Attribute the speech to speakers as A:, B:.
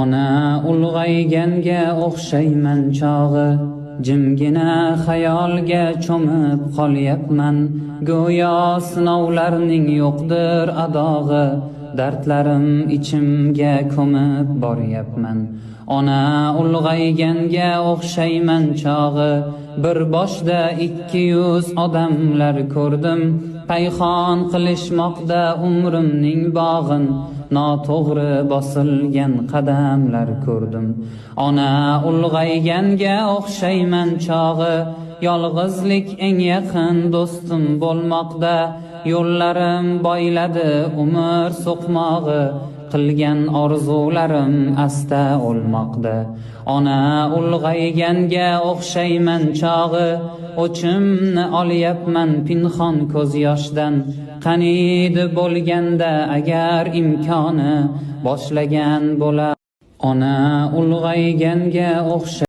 A: Ona ulg'ayganga o'xshayman chog'i, jimgina xayolga cho'mib qolyapman. Go'yo sinovlarning yo'qdir adog'i, dardlarim ichimga ko'mib boryapman. Ona ulg'ayganga o'xshayman chog'i, bir boshda 200 odamlar ko'rdim. Payxon qilishmoqda umrimning bog'in, noto'g'ri bosilgan qadamlar ko'rdim. Ona ulg'ayganga o'xshayman chog'i, yolg'izlik eng yaqin do'stim bo'lmoqda. Yo'llarim boyladi umr so'qmog'i, qilgan orzularim asta o'lmoqda. Ona ulg'ayganga o'xshayman chog'i, o'chimni olyapman pinhon ko'z yoshdan. Qaniydi bo'lganda agar imkoni, boshlagan bo'lar. Ona ulg'ayganga o'xshayman